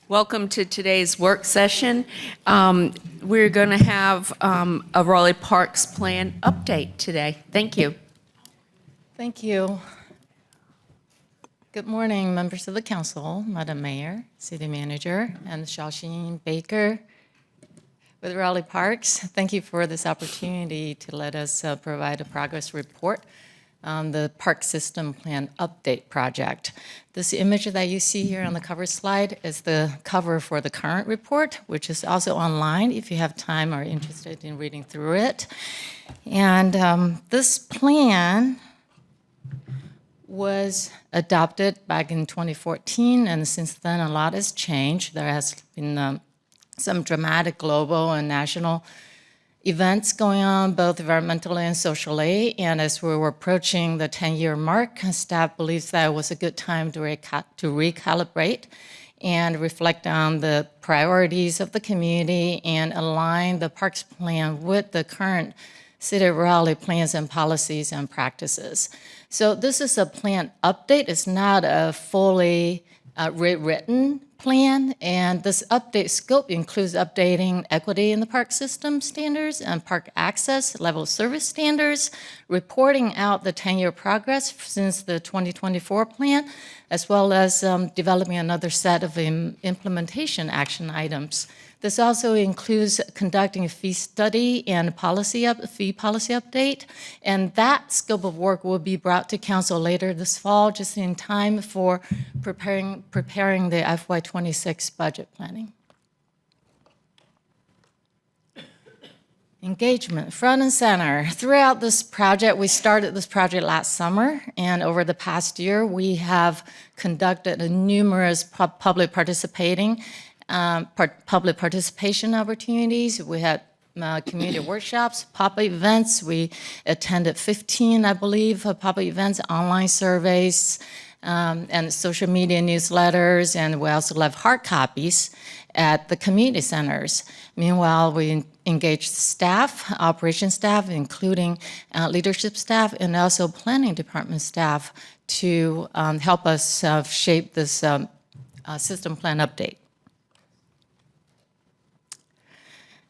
Welcome to today's work session. We're going to have a Raleigh Parks Plan update today. Thank you. Thank you. Good morning, members of the council, Madam Mayor, City Manager, and Xiaoxin Baker with Raleigh Parks. Thank you for this opportunity to let us provide a progress report on the Park System Plan Update project. This image that you see here on the cover slide is the cover for the current report, which is also online if you have time or are interested in reading through it. And this plan was adopted back in 2014, and since then a lot has changed. There has been some dramatic global and national events going on, both environmentally and socially, and as we were approaching the 10-year mark, staff believes that it was a good time to recalibrate and reflect on the priorities of the community and align the parks plan with the current City of Raleigh plans and policies and practices. So this is a plan update. It's not a fully rewritten plan, and this update scope includes updating equity in the park system standards and park access level service standards, reporting out the 10-year progress since the 2024 plan, as well as developing another set of implementation action items. This also includes conducting a fee study and fee policy update, and that scope of work will be brought to council later this fall, just in time for preparing the FY26 budget planning. Engagement, front and center. Throughout this project, we started this project last summer, and over the past year, we have conducted numerous public participation opportunities. We had community workshops, pop-up events. We attended 15, I believe, pop-up events, online surveys, and social media newsletters, and we also left hard copies at the community centers. Meanwhile, we engaged staff, operations staff, including leadership staff, and also planning department staff to help us shape this system plan update.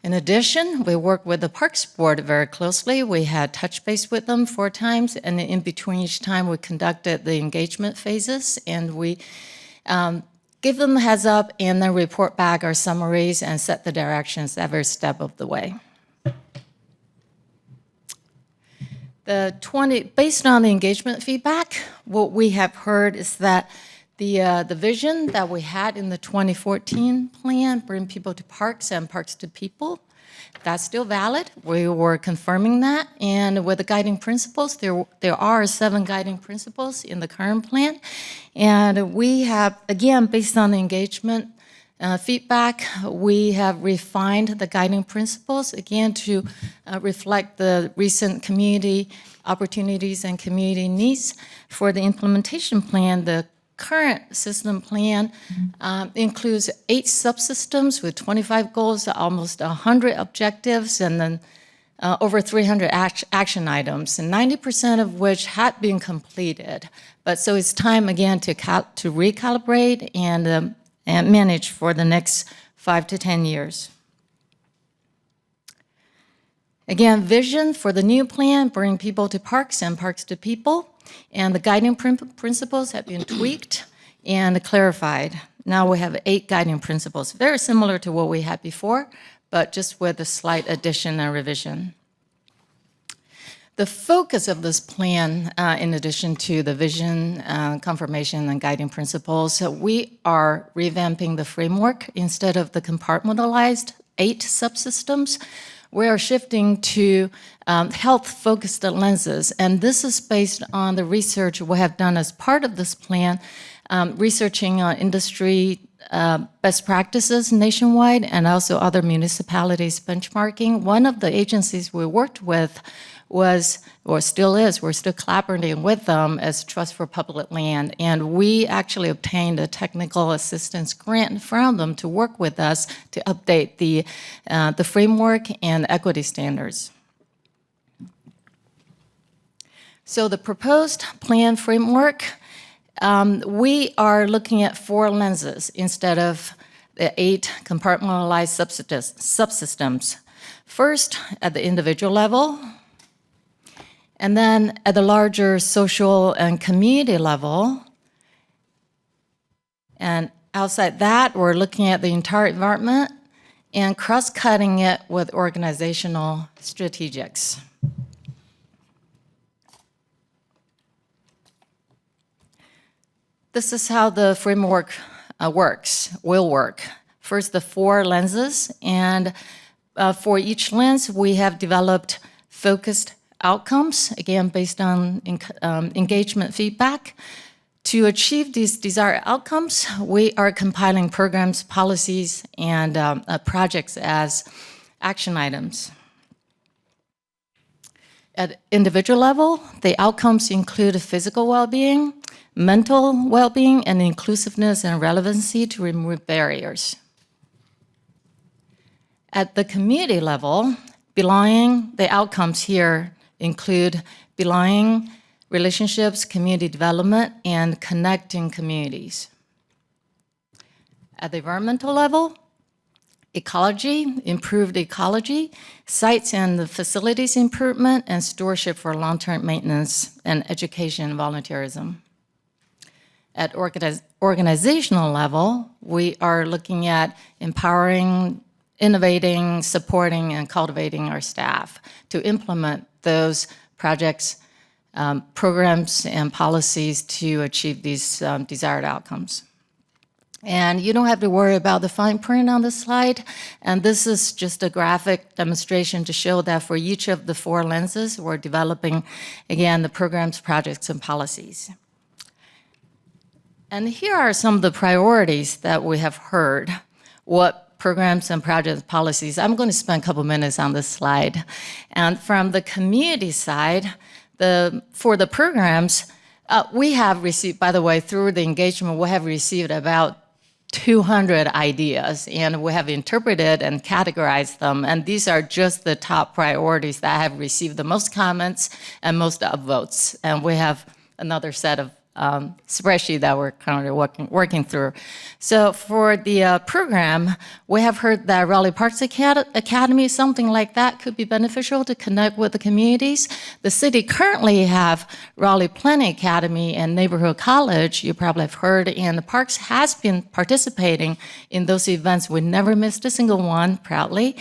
In addition, we worked with the Parks Board very closely. We had touch base with them 4 times, and in between each time, we conducted the engagement phases, and we give them a heads up and then report back our summaries and set the directions every step of the way. Based on the engagement feedback, what we have heard is that the vision that we had in the 2014 plan, bring people to parks and parks to people, that's still valid. We were confirming that, and with the guiding principles, there are 7 guiding principles in the current plan, and we have, again, based on the engagement feedback, we have refined the guiding principles, again, to reflect the recent community opportunities and community needs. For the implementation plan, the current system plan includes 8 subsystems with 25 goals, almost 100 objectives, and then over 300 action items, and 90% of which had been completed. But so it's time again to recalibrate and manage for the next 5 to 10 years. Again, vision for the new plan, bring people to parks and parks to people. And the guiding principles have been tweaked and clarified. Now we have 8 guiding principles, very similar to what we had before, but just with a slight addition and revision. The focus of this plan, in addition to the vision, confirmation, and guiding principles, we are revamping the framework. Instead of the compartmentalized 8 subsystems, we are shifting to health-focused lenses, and this is based on the research we have done as part of this plan, researching industry best practices nationwide and also other municipalities benchmarking. One of the agencies we worked with was, or still is, we're still collaborating with them as Trust for Public Land, and we actually obtained a technical assistance grant from them to work with us to update the framework and equity standards. So the proposed plan framework, we are looking at 4 lenses instead of the 8 compartmentalized subsystems. First, at the individual level, and then at the larger social and community level. And outside that, we're looking at the entire environment and cross-cutting it with organizational strategics. This is how the framework will work. First, the 4 lenses, and for each lens, we have developed focused outcomes, again, based on engagement feedback. To achieve these desired outcomes, we are compiling programs, policies, and projects as action items. At individual level, the outcomes include physical well-being, mental well-being, and inclusiveness and relevancy to remove barriers. At the community level, belonging, the outcomes here include belonging, relationships, community development, and connecting communities. At the environmental level, ecology, improved ecology, sites and the facilities improvement, and stewardship for long-term maintenance, and education and volunteerism. At organizational level, we are looking at empowering, innovating, supporting, and cultivating our staff to implement those projects, programs, and policies to achieve these desired outcomes. And you don't have to worry about the fine print on the slide. And this is just a graphic demonstration to show that for each of the 4 lenses, we're developing, again, the programs, projects, and policies. And here are some of the priorities that we have heard. What programs and projects, policies. I'm going to spend a couple minutes on this slide. And from the community side, for the programs, we have received, by the way, through the engagement, we have received about 200 ideas, and we have interpreted and categorized them. And these are just the top priorities that have received the most comments and most upvotes. And we have another set of spreadsheet that we're currently working through. So for the program, we have heard that Raleigh Parks Academy, something like that could be beneficial to connect with the communities. The city currently have Raleigh Planning Academy and Neighborhood College, you probably have heard, and the Parks has been participating in those events. We never missed a single one, proudly.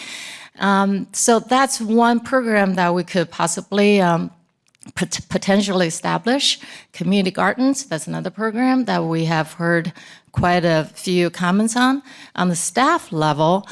So that's one program that we could possibly potentially establish. Community gardens, that's another program that we have heard quite a few comments on. On the staff level,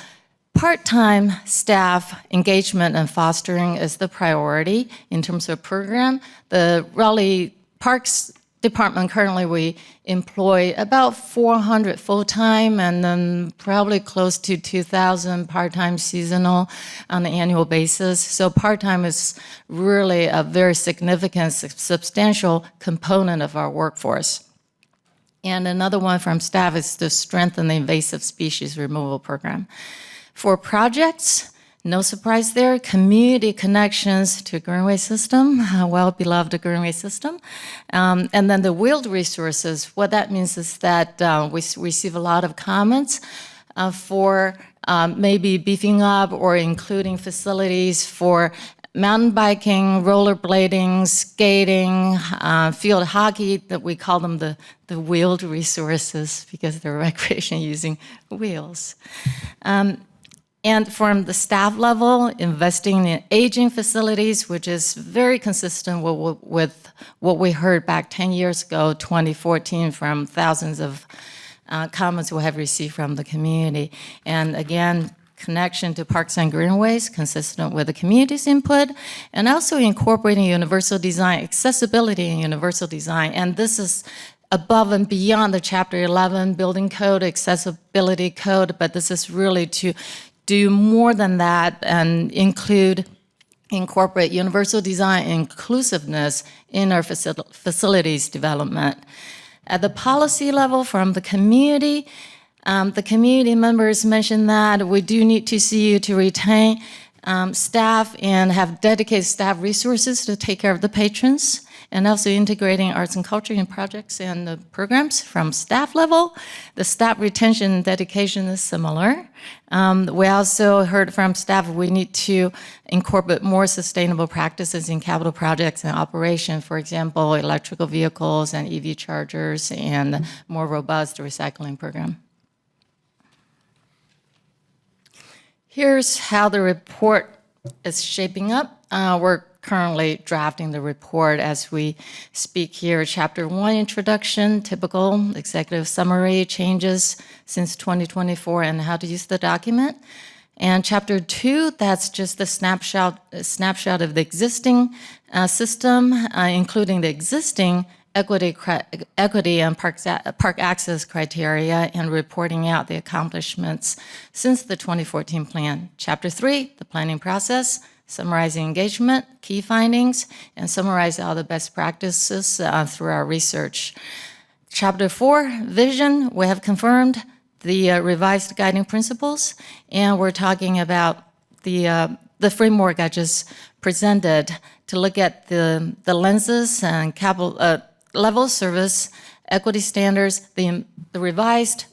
part-time staff engagement and fostering is the priority in terms of program. The Raleigh Parks Department, currently we employ about 400 full-time and then probably close to 2,000 part-time seasonal on an annual basis. So part-time is really a very significant, substantial component of our workforce. And another one from staff is to strengthen the invasive species removal program. For projects, no surprise there, community connections to Greenway system, well-beloved Greenway system. And then the wheeled resources, what that means is that we receive a lot of comments for maybe beefing up or including facilities for mountain biking, rollerblading, skating, field hockey, that we call them the wheeled resources because they're recreation using wheels. And from the staff level, investing in aging facilities, which is very consistent with what we heard back 10 years ago, 2014, from thousands of comments we have received from the community. And again, connection to parks and greenways, consistent with the community's input, and also incorporating universal design, accessibility in universal design. And this is above and beyond the Chapter 11 building code, accessibility code, but this is really to do more than that and incorporate universal design inclusiveness in our facilities development. At the policy level, from the community members mentioned that we do need to see you to retain staff and have dedicated staff resources to take care of the patrons. and also integrating arts and culture in projects and the programs from staff level. The staff retention and dedication is similar. We also heard from staff we need to incorporate more sustainable practices in capital projects and operation, for example, electrical vehicles and EV chargers and more robust recycling program. Here's how the report is shaping up. We're currently drafting the report as we speak here. Chapter 1, introduction, typical executive summary, changes since 2024 and how to use the document. And Chapter 2, that's just a snapshot of the existing system, including the existing equity and park access criteria and reporting out the accomplishments since the 2014 plan. Chapter 3, the planning process, summarizing engagement, key findings, and summarize all the best practices through our research. Chapter 4, vision, we have confirmed the revised guiding principles, and we're talking about the framework I just presented to look at the lenses and level service equity standards, the revised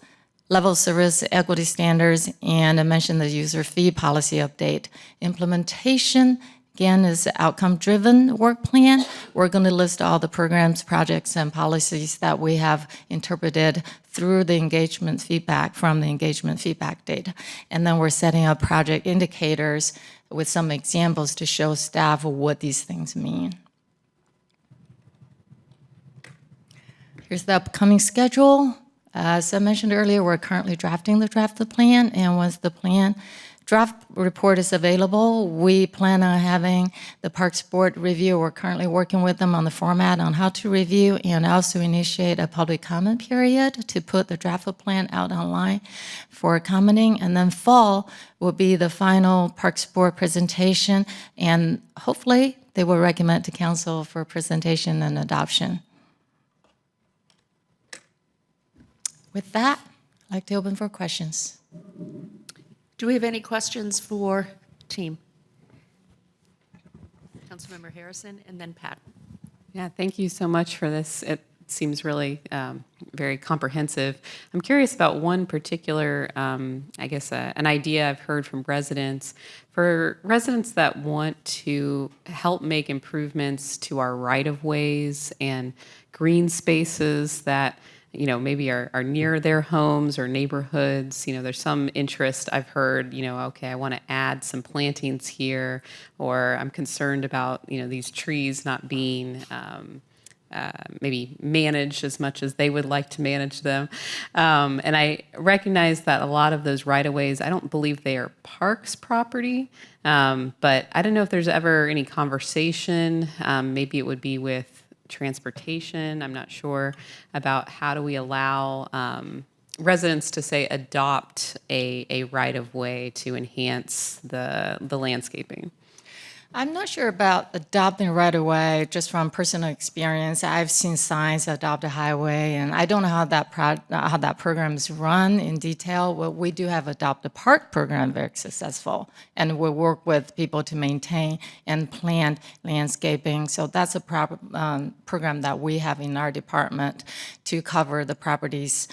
level service equity standards, and I mentioned the user fee policy update. Implementation, again, is outcome-driven work plan. We're going to list all the programs, projects, and policies that we have interpreted through the engagement feedback from the engagement feedback data. And then we're setting up project indicators with some examples to show staff what these things mean. Here's the upcoming schedule. As I mentioned earlier, we're currently drafting the draft plan, and once the plan draft report is available, we plan on having the Parks Board review. We're currently working with them on the format on how to review and also initiate a public comment period to put the draft plan out online for commenting. And then fall will be the final Parks Board presentation, and hopefully they will recommend to council for presentation and adoption. With that, I'd like to open for questions. Do we have any questions for team? Councilmember Harrison and then Pat. Yeah, thank you so much for this. It seems really very comprehensive. I'm curious about one particular, I guess, an idea I've heard from residents. For residents that want to help make improvements to our right-of-ways and green spaces that maybe are near their homes or neighborhoods. There's some interest I've heard, okay, I want to add some plantings here, or I'm concerned about, these trees not being maybe managed as much as they would like to manage them. And I recognize that a lot of those right-of-ways, I don't believe they are parks property, but I don't know if there's ever any conversation, maybe it would be with transportation, I'm not sure, about how do we allow residents to, say, adopt a right-of-way to enhance the landscaping. I'm not sure about adopting right away, just from personal experience. I've seen signs adopt a highway, and I don't know how that program is run in detail. Well, we do have Adopt a Park program, very successful, and we work with people to maintain and plant landscaping. So that's a program that we have in our department to cover the properties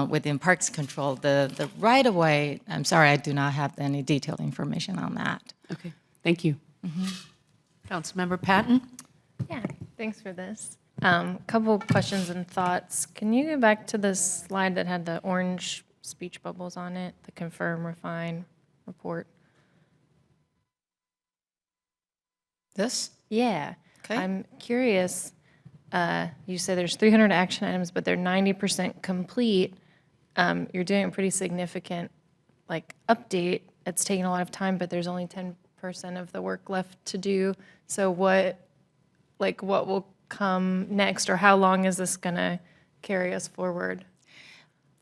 within parks control. The right-of-way, I'm sorry, I do not have any detailed information on that. Okay, thank you. Councilmember Patton? Yeah, thanks for this. Couple questions and thoughts. Can you go back to the slide that had the orange speech bubbles on it, the confirm, refine, report? This? Yeah. Okay. I'm curious, you say there's 300 action items, but they're 90% complete. You're doing a pretty significant, update. It's taking a lot of time, but there's only 10% of the work left to do. So what will come next, or how long is this gonna carry us forward?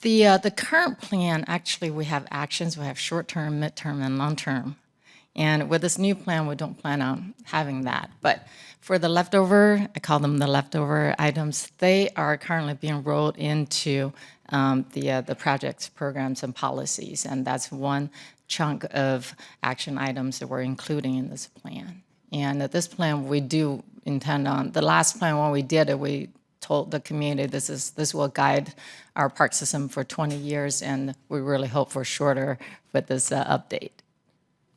The current plan, actually, we have actions. We have short-term, mid-term, and long-term. And with this new plan, we don't plan on having that. But for the leftover, I call them the leftover items, they are currently being rolled into the projects, programs, and policies. And that's one chunk of action items that we're including in this plan. And at this plan, we do intend on, the last plan when we did it, we told the community this will guide our park system for 20 years, and we really hope for shorter with this update.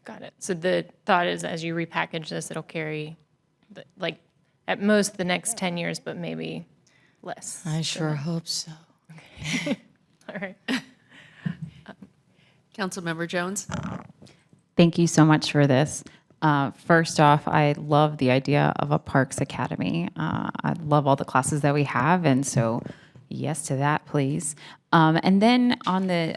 Got it. So the thought is as you repackage this, it'll carry, like, at most the next 10 years, but maybe less. I sure hope so. All right. Councilmember Jones? Thank you so much for this. First off, I love the idea of a Parks Academy. I love all the classes that we have, and so yes to that, please. And then on the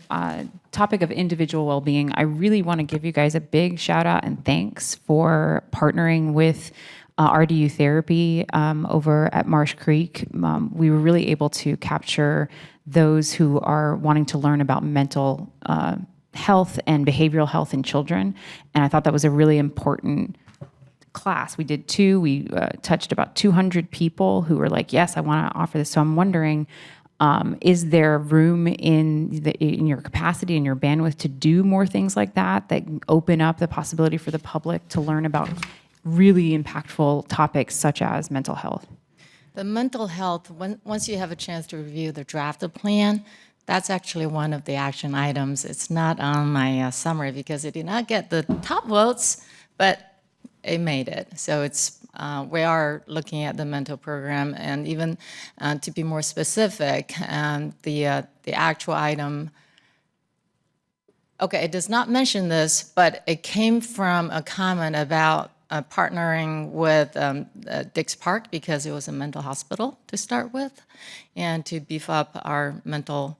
topic of individual well-being, I really want to give you guys a big shout out and thanks for partnering with RDU Therapy over at Marsh Creek. We were really able to capture those who are wanting to learn about mental health and behavioral health in children. And I thought that was a really important class. We did two. We touched about 200 people who were like, yes, I want to offer this. So I'm wondering, is there room in your capacity and your bandwidth to do more things like that open up the possibility for the public to learn about really impactful topics such as mental health? The mental health, once you have a chance to review the drafted plan, that's actually one of the action items. It's not on my summary because it did not get the top votes, but it made it. So we are looking at the mental program, and even to be more specific, the actual item. Okay, it does not mention this, but it came from a comment about partnering with Dix Park because it was a mental hospital to start with, and to beef up our mental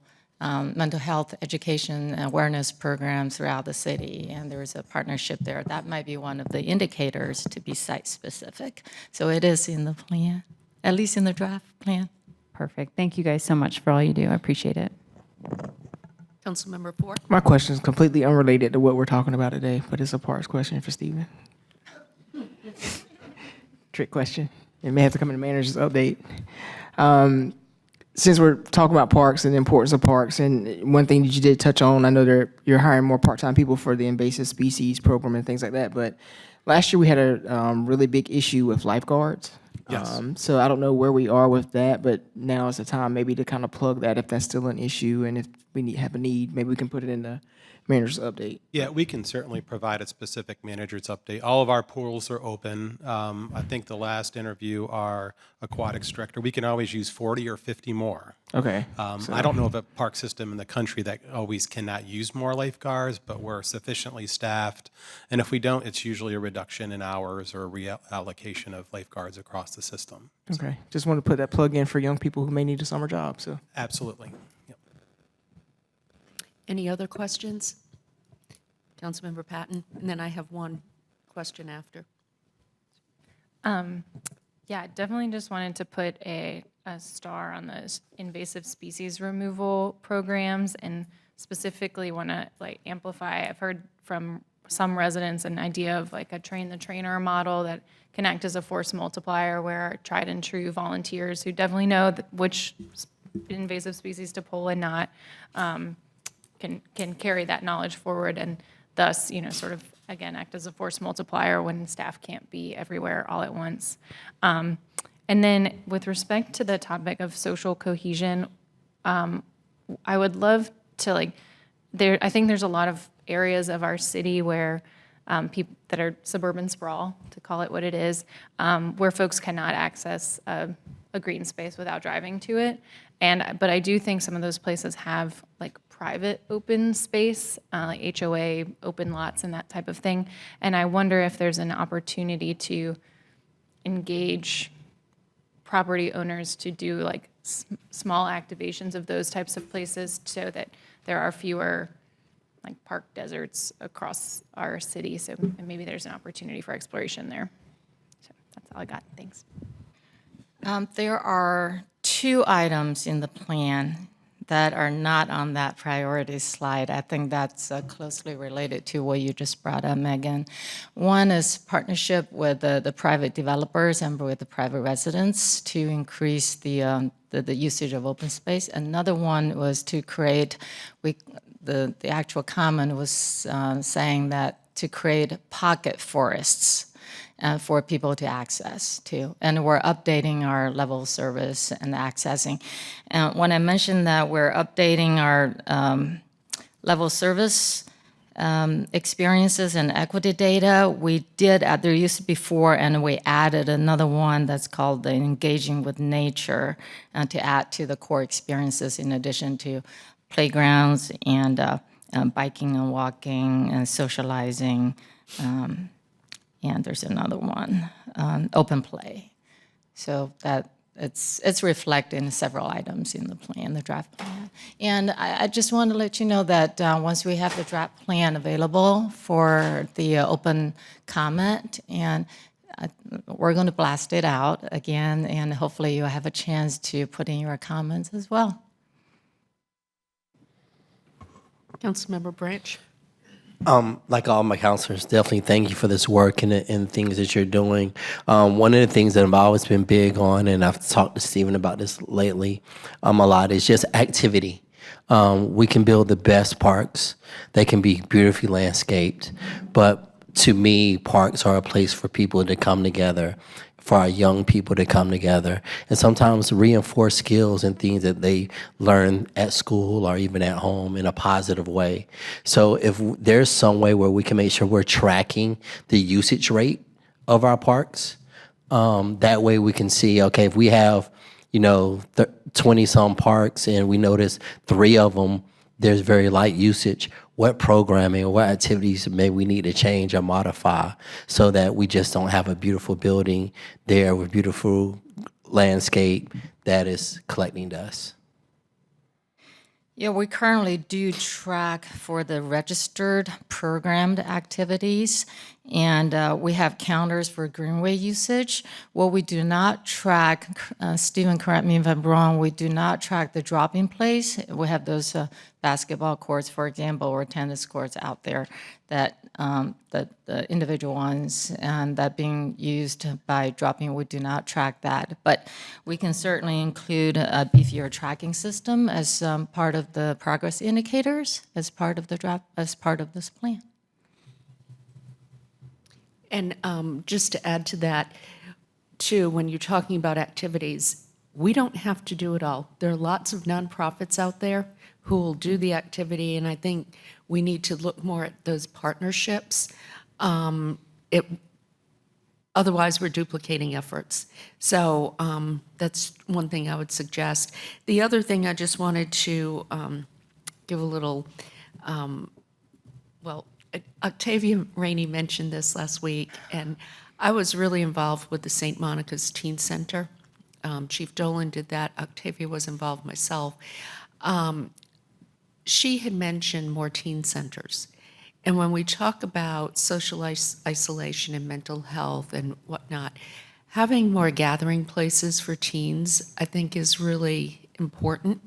health education and awareness programs throughout the city. And there is a partnership there. That might be one of the indicators to be site-specific. So it is in the plan, at least in the draft plan. Perfect. Thank you guys so much for all you do. I appreciate it. Councilmember Ford? My question is completely unrelated to what we're talking about today, but it's a parks question for Stephen. Trick question. It may have to come in the manager's update. Since we're talking about parks and the importance of parks, and one thing that you did touch on, I know you're hiring more part-time people for the invasive species program and things like that, but last year we had a really big issue with lifeguards. Yes. So I don't know where we are with that, but now is the time maybe to kind of plug that if that's still an issue, and if we have a need, maybe we can put it in the manager's update. Yeah, we can certainly provide a specific manager's update. All of our pools are open. I think the last interview, our aquatics director, we can always use 40 or 50 more. Okay. I don't know of a park system in the country that always cannot use more lifeguards, but we're sufficiently staffed. And if we don't, it's usually a reduction in hours or a reallocation of lifeguards across the system. Okay. Just want to put that plug in for young people who may need a summer job. So. Absolutely. Yep. Any other questions? Councilmember Patton, and then I have one question after. Yeah, definitely just wanted to put a star on the invasive species removal programs, and specifically want to amplify. I've heard from some residents an idea of a train the trainer model that can act as a force multiplier, where tried and true volunteers who definitely know which invasive species to pull and not can carry that knowledge forward, and thus, sort of, again, act as a force multiplier when staff can't be everywhere all at once. And then with respect to the topic of social cohesion, I would love to, I think there's a lot of areas of our city where people that are suburban sprawl, to call it what it is, where folks cannot access a green space without driving to it. But I do think some of those places have private open space, like HOA open lots and that type of thing. And I wonder if there's an opportunity to engage property owners to do small activations of those types of places, so that there are fewer park deserts across our city. So maybe there's an opportunity for exploration there. So that's all I got. Thanks. There are 2 items in the plan that are not on that priority slide. I think that's closely related to what you just brought up, Megan. One is partnership with the private developers and with the private residents to increase the usage of open space. Another one was to create, the actual comment was saying that to create pocket forests. for people to access to. And we're updating our level of service and accessing. And when I mentioned that we're updating our level of service experiences and equity data, we did, there used to be 4, and we added another one that's called the engaging with nature to add to the core experiences in addition to playgrounds and biking and walking and socializing. And there's another one, open play. So that it's reflected in several items in the plan, the draft plan. And I just want to let you know that once we have the draft plan available for the open comment, and we're going to blast it out again, and hopefully you'll have a chance to put in your comments as well. Councilmember Branch? Like all my counselors, definitely thank you for this work and things that you're doing. One of the things that I've always been big on, and I've talked to Stephen about this lately a lot, is just activity. We can build the best parks. They can be beautifully landscaped, but to me, parks are a place for people to come together, for our young people to come together, and sometimes reinforce skills and things that they learn at school or even at home in a positive way. So if there's some way where we can make sure we're tracking the usage rate of our parks, that way we can see, okay, if we have, 20-some parks and we notice 3 of them, there's very light usage, what programming or what activities may we need to change or modify so that we just don't have a beautiful building there with beautiful landscape that is collecting dust? Yeah, we currently do track for the registered programmed activities, and we have counters for greenway usage. What we do not track, Stephen, correct me if I'm wrong, we do not track the drop-in place. We have those basketball courts, for example, or tennis courts out there that the individual ones and that being used by drop-in, we do not track that. But we can certainly include a beefier tracking system as part of the progress indicators as part of this plan. And just to add to that, too, when you're talking about activities, we don't have to do it all. There are lots of nonprofits out there who will do the activity, and I think we need to look more at those partnerships. Otherwise, we're duplicating efforts. So that's one thing I would suggest. The other thing I just wanted to give a little, Octavia Rainey mentioned this last week, and I was really involved with the St. Monica's Teen Center. Chief Dolan did that. Octavia was involved myself. She had mentioned more teen centers. And when we talk about social isolation and mental health and whatnot, having more gathering places for teens, I think, is really important.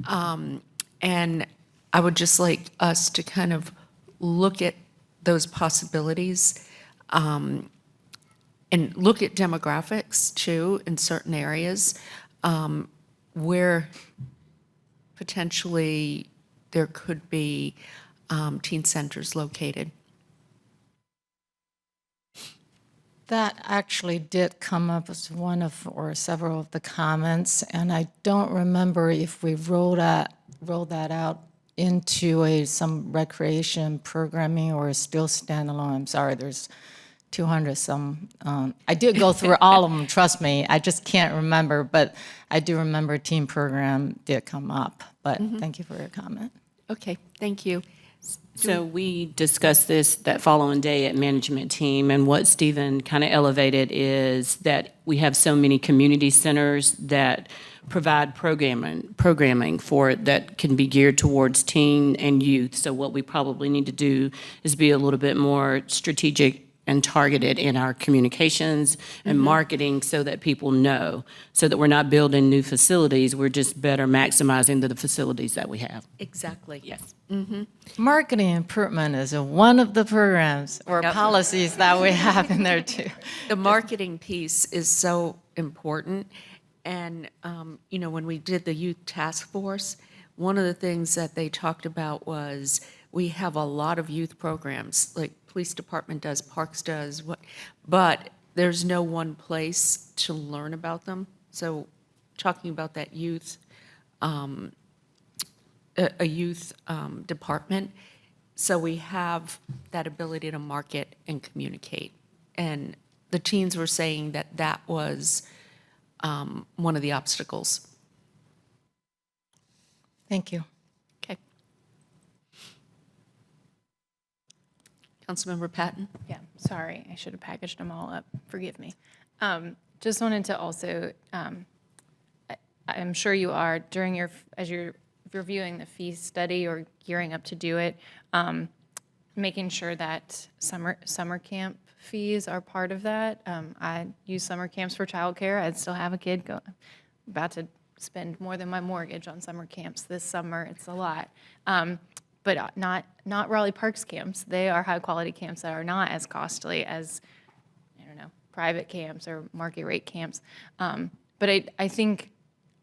And I would just like us to kind of look at those possibilities and look at demographics, too, in certain areas where potentially there could be teen centers located. That actually did come up as one of or several of the comments, and I don't remember if we rolled that out into some recreation programming or still standalone. I'm sorry, there's 200 some. I did go through all of them, trust me. I just can't remember, but I do remember teen program did come up. But thank you for your comment. Okay, thank you. So we discussed this that following day at management team, and what Stephen kind of elevated is that we have so many community centers that provide programming for it that can be geared towards teen and youth. So what we probably need to do is be a little bit more strategic and targeted in our communications and marketing so that people know, so that we're not building new facilities, we're just better maximizing the facilities that we have. Exactly. Yes. Marketing improvement is one of the programs or policies that we have in there too. The marketing piece is so important. And, when we did the youth task force, one of the things that they talked about was we have a lot of youth programs, like police department does, parks does, but there's no one place to learn about them. So talking about that youth, a youth department, so we have that ability to market and communicate. And the teens were saying that that was one of the obstacles. Thank you. Okay. Councilmember Patton? Yeah, sorry, I should have packaged them all up. Forgive me. Just wanted to also, I'm sure you are, during as you're reviewing the fee study or gearing up to do it, making sure that summer camp fees are part of that. I use summer camps for childcare. I still have a kid about to spend more than my mortgage on summer camps this summer. It's a lot. But not Raleigh Parks camps. They are high-quality camps that are not as costly as, I don't know, private camps or market rate camps. But I think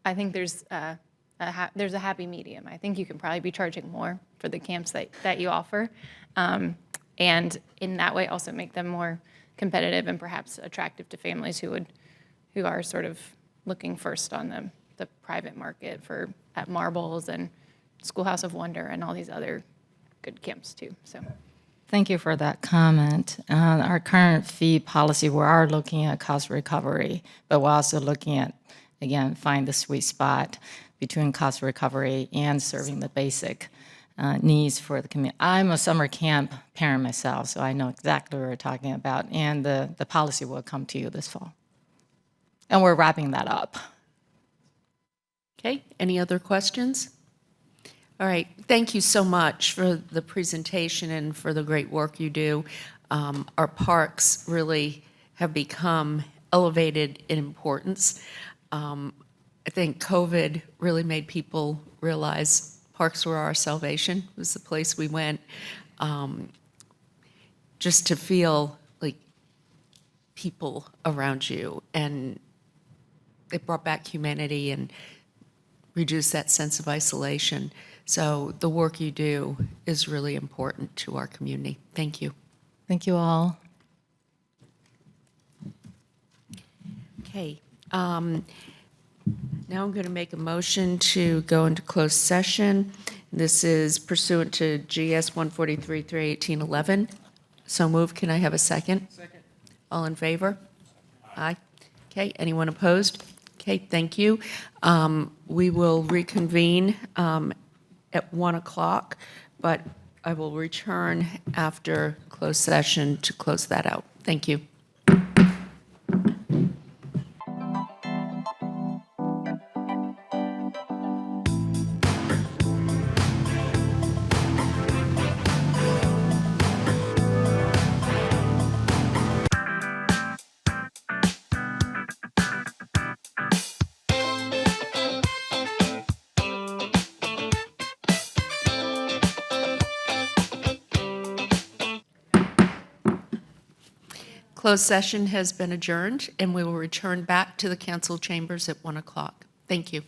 there's a happy medium. I think you can probably be charging more for the camps that you offer, and in that way also make them more competitive and perhaps attractive to families who are sort of looking first on the private market at Marbles and Schoolhouse of Wonder and all these other good camps too. So. Thank you for that comment. Our current fee policy, we are looking at cost recovery, but we're also looking at, again, find the sweet spot between cost recovery and serving the basic needs for the community. I'm a summer camp parent myself, so I know exactly what we're talking about, and the policy will come to you this fall. And we're wrapping that up. Okay, any other questions? All right, thank you so much for the presentation and for the great work you do. Our parks really have become elevated in importance. I think COVID really made people realize parks were our salvation. It was the place we went just to feel like people around you, and it brought back humanity and reduced that sense of isolation. So the work you do is really important to our community. Thank you. Thank you all. Okay. Now I'm going to make a motion to go into closed session. This is pursuant to GS 143-318-11. So moved. Can I have a second? Second. All in favor? Aye. Okay. Anyone opposed? Okay. Thank you. We will reconvene at 1 o'clock, but I will return after closed session to close that out. Thank you. Closed session has been adjourned, and we will return back to the council chambers at 1 o'clock. Thank you.